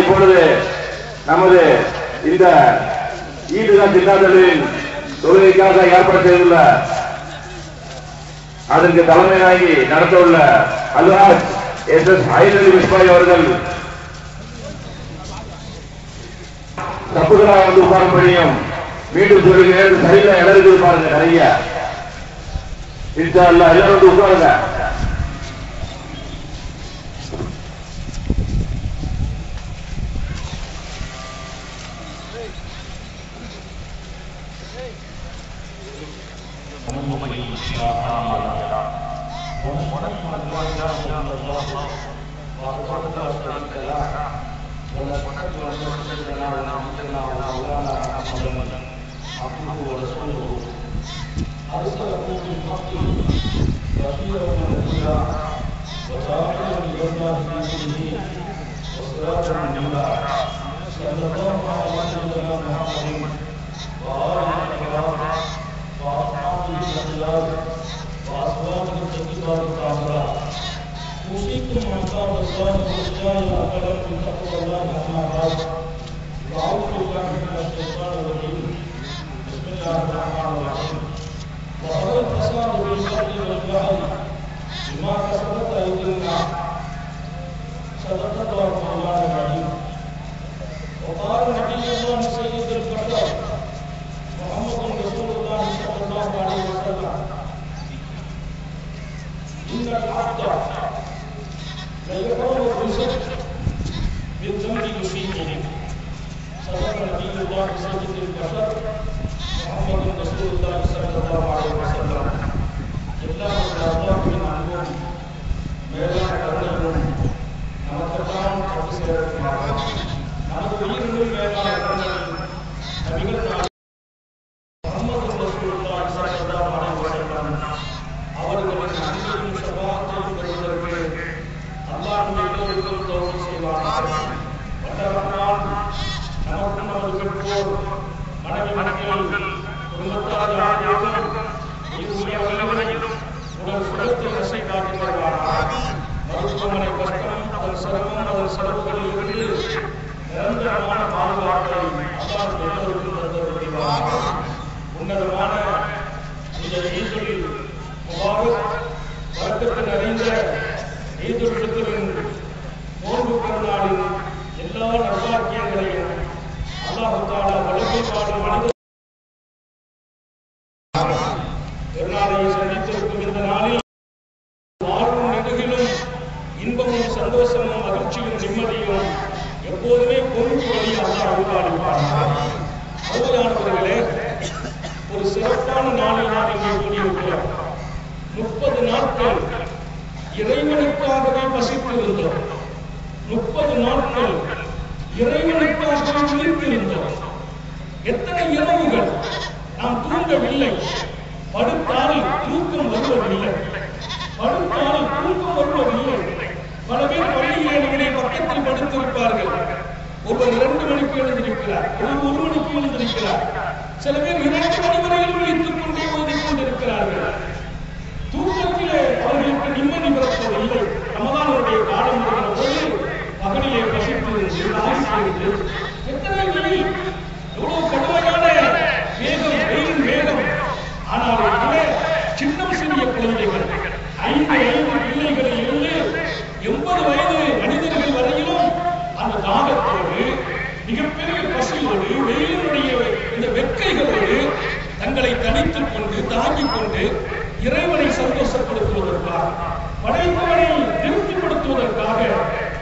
இப்பொழுது நமது இந்த ஈதுகா திண்டாடலின் தொழுகைக்காக ஏற்பாடு செய்துள்ள அதற்கு தலைமை தாங்கி நடத்தவுள்ள அல்ஹாஜ் எஸ்.எஸ். ஹைதர் மிஸ்பாய் அவர்கள் தப்புகளாக வந்து உட்காரும்படியும் மீண்டும் சொல்லுகிறேன். சரியில்லை இடருக்கு பாருங்க நிறைய இன்ஷா அல்லாஹ் எல்லாரும் வந்து உட்காருங்க. மிகப்பெரிய பசியோடு வெயிலுடைய கொண்டு இறைவனை சந்தோஷப்படுத்துவதற்காக, படைப்பவனை திருப்திப்படுத்துவதற்காக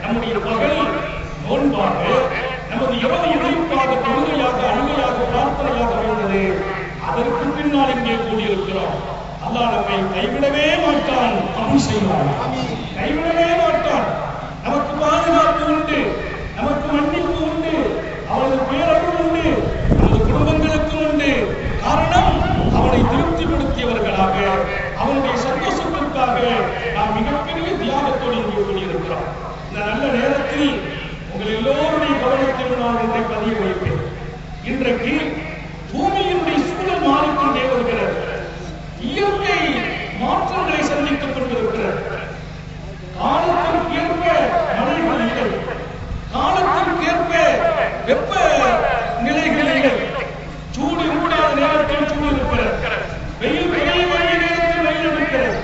நம்முடைய பகல் நோன்பாக, நமது இரவு இணைப்பாக, தொழுகையாக, அழுகையாக, பிரார்த்தனையாக இருந்தது. அதற்கு பின்னால் இங்கே கூடியிருக்கிறோம். அல்லாஹ் நம்மை கைவிடவே மாட்டான், அருள் செய்வான், கைவிடவே மாட்டான். நமக்கு பாதுகாப்பு உண்டு, நமக்கு மன்னிப்பு உண்டு, அவனது பேரருள் உண்டு, நமது குடும்பங்களுக்கும் உண்டு. காரணம், அவனை திருப்திப்படுத்தியவர்களாக, அவனுடைய சந்தோஷத்திற்காக நாம் மிகப்பெரிய தியாகத்தோடு இங்கே கூடியிருக்கிறோம். இந்த நல்ல நேரத்தில் உங்கள் எல்லோருடைய கவனத்தில் நான் ஒன்றை பதிய வைப்பேன். இன்றைக்கு பூமியினுடைய சூழல் மாறிக்கொண்டே வருகிறது. இயற்கை மாற்றங்களை சந்தித்துக் கொண்டிருக்கிறது. காலத்திற்கேற்ப மழைகள் இல்லை, காலத்திற்கேற்ப வெப்ப நிலைகள் இல்லை. சூடு இருக்காத நேரத்தில் சூடு இருக்கிறது, வெயில் பெய்ய வேண்டிய நேரத்தில் வெயில் இருக்கிறது,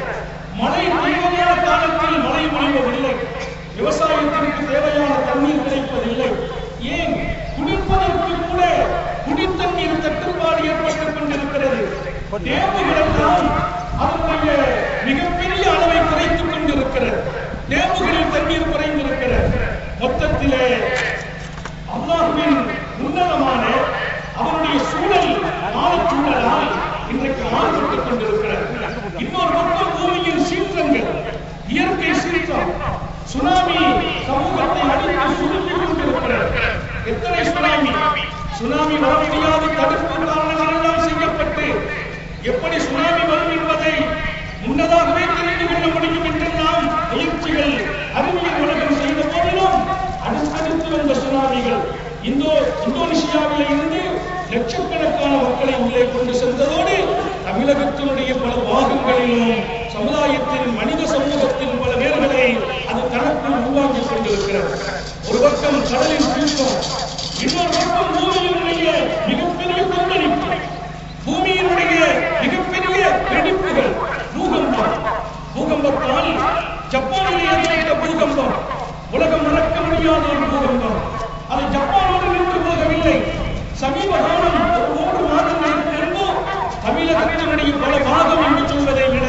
மழை தேவையான காலத்தில் மழை பொழிவதில்லை, விவசாயத்திற்கு தேவையான தண்ணீர் கிடைப்பதில்லை. ஏன் குடிப்பதற்கு கூட குடித்தண்ணீர் தட்டுப்பாடு ஏற்பட்டுக் கொண்டிருக்கிறது. டேமுகள் எல்லாம் அதனுடைய மிகப்பெரிய அளவை குறைத்துக் கொண்டிருக்கிறது. டேமுகளில் தண்ணீர் குறைந்திருக்கிறது. மொத்தத்திலே அல்லாஹ்வின் உன்னதமான அவருடைய சூழல் காலச்சூழலால் இன்றைக்கு மாறுபட்டுக் கொண்டிருக்கிறது. இன்னொரு பக்கம் பூமியின் சீற்றங்கள், இயற்கை சீற்றம், சுனாமி சமூகத்தை அடித்து சுருக்கிக் கொண்டிருக்கிறது. எத்தனை சுனாமி? சுனாமி வர முடியாத தடுப்பு காரணங்கள் எல்லாம் செய்யப்பட்டு எப்படி சுனாமி வரும் என்பதை முன்னதாகவே தெரிந்து கொள்ள முடியும் என்றெல்லாம் முயற்சிகள் அறிவியல் உலகம் செய்த போதிலும் அடுத்தடுத்து வந்த சுனாமிகள் இந்தோனேசியாவில் இருந்து லட்சக்கணக்கான மக்களை உள்ளே கொண்டு சென்றதோடு தமிழகத்தினுடைய பல பாகங்களிலும் சமுதாயத்தின் மனித சமூகத்தின் பல பேர்களை அது தனக்குள் உருவாக்கிக் கொண்டிருக்கிறது. ஒரு பக்கம் கடலின் சீற்றம், இன்னொரு பக்கம் பூமியினுடைய மிகப்பெரிய கொந்தளிப்பு, பூமியினுடைய மிகப்பெரிய வெடிப்புகள், பூகம்பம். பூகம்பத்தால் ஜப்பானில் ஏற்பட்ட பூகம்பம் உலகம் மறக்க முடியாத ஒரு பூகம்பம். அது ஜப்பானோடு நின்று போகவில்லை. சமீப காலம் ஒரு 3 மாதங்களுக்கு முன்பு தமிழகத்தினுடைய பல பாகம் என்று சொல்வதை விட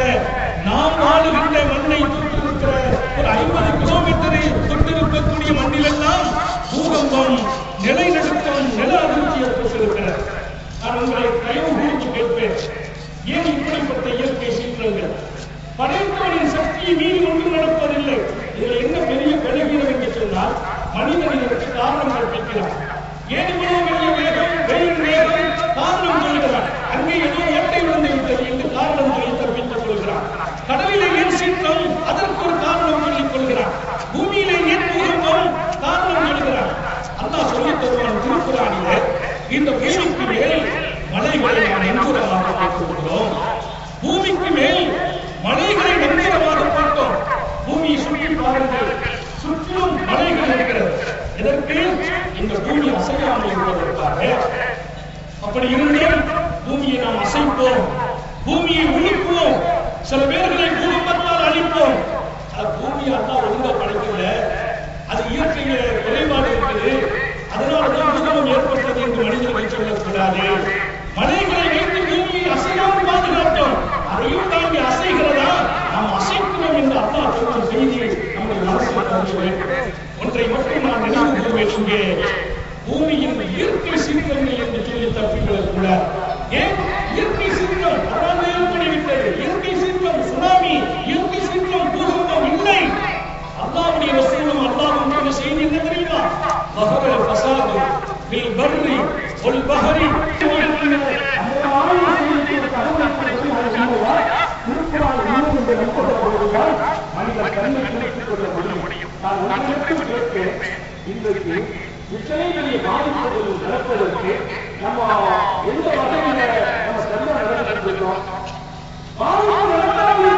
நாம் வாழுகின்ற மண்ணை தொட்டிருக்கிற ஒரு 50 கிலோமீட்டரை தொட்டிருக்கக்கூடிய மண்ணிலெல்லாம் பூகம்பம், நிலைநடுக்கம், நில அதிர்ச்சி ஏற்பட்டிருக்கிறது. நான் உங்களை தயவு கூர்ந்து கேட்பேன், ஏன் இப்படிப்பட்ட இயற்கை சீற்றங்கள்? படைத்தவனின் சக்தியை மீறி ஒன்றும் நடப்பதில்லை. இதில் என்ன பெரிய பலவீனம் என்று சொன்னால், மனிதன் இதற்கு காரணம் கற்பிக்கிறான். ஏன் இவ்வளவு பெரிய வேகம், வெயில் வேகம், காரணம் சொல்கிறான். அங்கே ஏதோ ஓட்டை விழுந்து விட்டது என்று காரணம் சொல்லி தப்பித்துக் கொள்கிறான். கடலிலே ஏன் சீற்றம், அதற்கு ஒரு காரணம் சொல்லிக் கொள்கிறான். பூமியிலே ஏன் பூகம்பம், காரணம் சொல்கிறான். அல்லாஹ் சொல்லித் தருவான் திருக்குர்ஆனிலே, இந்த பூமிக்கு மேல் மலைகளை நாம் நங்கூரமாக போட்டுகிறோம். பூமிக்கு மேல் மலைகளை நங்கூரமாக போட்டோம். பூமியை சுற்றி பாருங்கள், சுற்றிலும் மலைகள் இருக்கிறது. இதற்கு இந்த பூமி அசையாமல் இருப்பதற்காக. அப்படி இருந்தால் பூமியை நாம் அசைப்போம், பூமியை உழுப்புவோம், சில பேர்களை பூகம்பத்தால் அழிப்போம். அது பூமியை அல்லாஹ் ஒழுங்கா படைக்கல, அது இயற்கையில குறைபாடு இருக்குது, அதனால்தான் பூகம்பம் ஏற்பட்டது என்று மனிதர்கள் சொல்லக்கூடாது. மலைகளை வைத்து பூமியை அசையாமல் பாதுகாத்தோம், அதையும் தாண்டி அசைகிறதா, நாம் அசைக்கிறோம் என்று அல்லாஹ் சொல்லும் செய்தியை நம்முடைய அரசு ஒன்றை மட்டும் நான் நினைவு கூறுவேன். இங்கே பூமியின் இயற்கை சீற்றங்கள் என்று சொல்லி தப்பிவிடக்கூடாது. ஏன் இயற்கை சீற்றம் அதான் ஏற்படுகின்றது? இயற்கை சீற்றம், சுனாமி, இயற்கை சீற்றம், பூகம்பம் இல்லை. அல்லாஹ்வுடைய ரசூலும் அல்லாஹ்வும் சொன்ன செய்தி என்ன தெரியுமா? வஹரல் ஃபஸாது ஃபில் பர்ரி வல் பஹரி. மனிதர் தன்னை திருத்திக் கொள்ள முடியும். நான் ஒன்றை மட்டும் கேட்பேன், இன்றைக்கு இத்தனை பெரிய பாதிப்புகள் நடப்பதற்கு நம்ம எந்த வகையில நம்ம சரியா நடந்திருக்கோம்? பாதிப்பு நடத்தாமல்